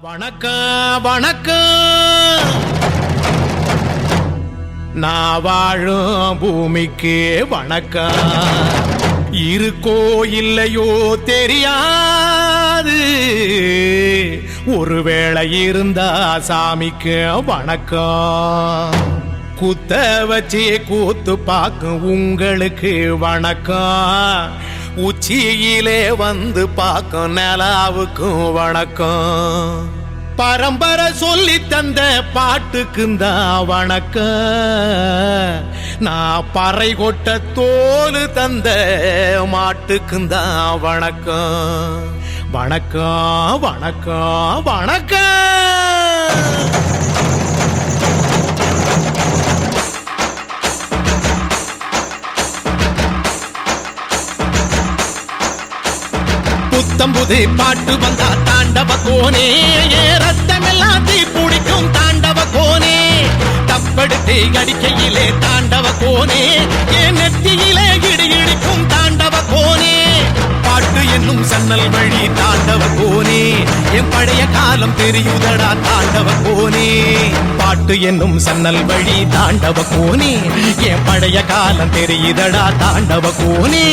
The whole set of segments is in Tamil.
வணக்கம் வணக்கம். நான் வாழும் பூமிக்கு வணக்கம். இருக்கோ இல்லையோ தெரியாது, ஒருவேளை இருந்தா சாமிக்கு வணக்கம். குத்த வச்சு கூத்து பார்க்கும் உங்களுக்கு வணக்கம். உச்சியிலே வந்து பார்க்கும் நிலாவுக்கும் வணக்கம். பரம்பரை சொல்லி தந்த பாட்டுக்குந்தான் வணக்கம். நான் பறை கொட்ட தோல் தந்த மாட்டுக்குந்தான் வணக்கம். வணக்கம் வணக்கம் வணக்கம். புத்தம்புது பாட்டு வந்தா தாண்டவ கோனே, ரத்தமெல்லாம் தீ பிடிக்கும் தாண்டவ கோனே. தப்படுத்து அடிக்கையிலே தாண்டவ கோனே, என் நெத்தியிலே இடி இடிக்கும் தாண்டவ கோனே. பாட்டு என்னும் சன்னல் வழி தாண்டவ கோனே, என் பழைய காலம் தெரியுதடா தாண்டவ கோனே. பாட்டு என்னும் சன்னல் வழி தாண்டவ கோனே, என் பழைய காலம் தெரியுதடா தாண்டவ கோனே.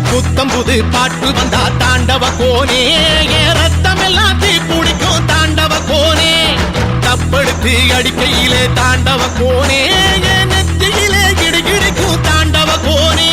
புத்தம்புது பாட்டு வந்தா தாண்டவ கோனே, ரத்தம் எல்லாம் தீ பிடிக்கும் தாண்டவ கோனே. தப்படுத்து அடிக்கையிலே தாண்டவ கோனே, நெத்தியிலே கிடிகிடிக்கும் தாண்டவ கோனே.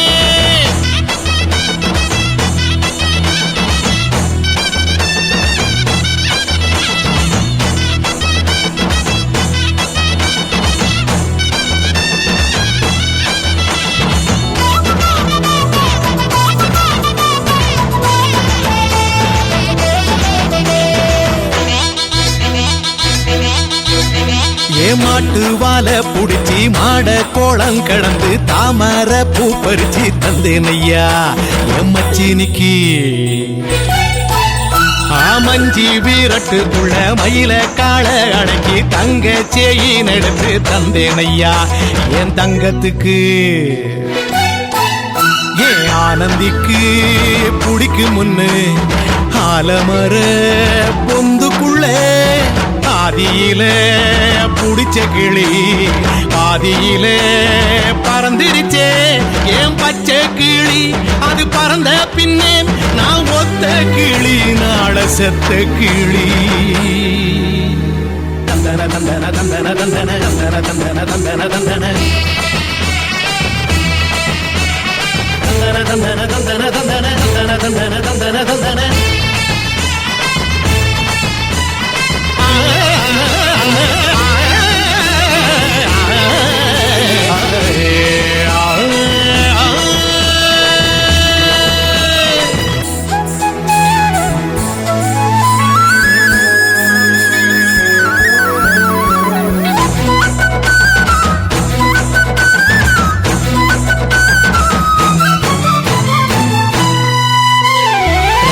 மாட்டு வாழ புடிச்சி மாட கோளம் கடந்து தாமர பூ பறிச்சு தந்தேனையா எம்மச்சினிக்கு. ஆமஞ்சி வீரட்டுக்குள்ள மயில கால அடக்கி தங்க செயின் எடுத்து தந்தேனையா என் தங்கத்துக்கு. ஏன் ஆனந்திக்கு புடிக்கு முன்னு ஆலமர பொந்துக்குள்ள பாதியில புடிச்ச கிளி பாதியில பறந்துருச்சே ஏன் பச்சை கிளி. அது பறந்த பின்னே நான் ஒத்த கிளி நாள செத்த கிளி. தந்தன தந்தன தந்தன தந்தன தந்தன தந்தன தந்தன தந்தன தந்தன தந்தன தந்தன தந்தன தந்தன தந்தன தந்தன.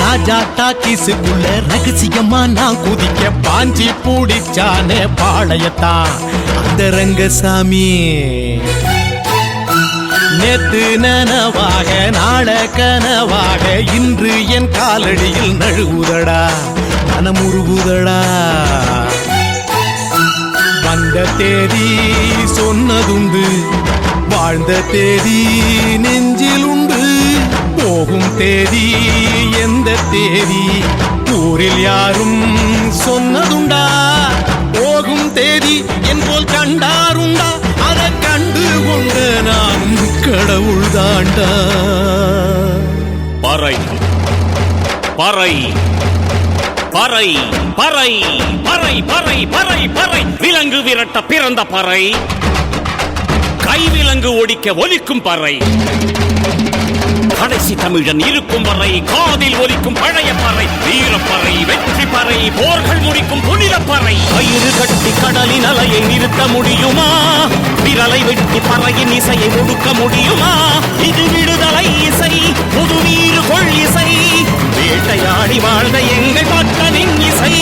ராஜாட்டா கீசுக்குள்ள ரகசியமா நான் குதிக்க பாஞ்சி பூடிச்சானே பாளையத்தான் அந்த ரங்கசாமி. நேத்து நனவாக நாள கனவாக இன்று என் காலடியில் நழுவுதடா மனமுருகுதடா. வந்த தேதி சொன்னதுண்டு, வாழ்ந்த தேதி நெஞ்சில் உண்டு. போகும் தேதி எந்த தேதி ஊரில் யாரும் சொன்னதுண்டா. போகும் தேதி என் போல் கண்டாருண்டா, அதை கண்டு கொண்ட நானும் கடவுள் தாண்டா. பறை பறை பறை பறை பறை பறை பறை பறை விலங்கு விரட்ட பிறந்த பறை, கைவிலங்கு ஒடிக்க ஒலிக்கும் பறை. கடைசி தமிழன் இருக்கும் வரை காதில் ஒலிக்கும் பழைய பறை, வீரப்பறை வெற்றி பறை, போர்கள் முடிக்கும் புனித பறை. கயிறு கட்டி கடலின் அலையை நிறுத்த முடியுமா? விரலை வெட்டி பறையின் இசையை ஒடுக்க முடியுமா? இது விடுதலை இசை, புது வீறு கொள் இசை, வேட்டையாடி வாழ்ந்த எங்கள் மக்களின் இசை.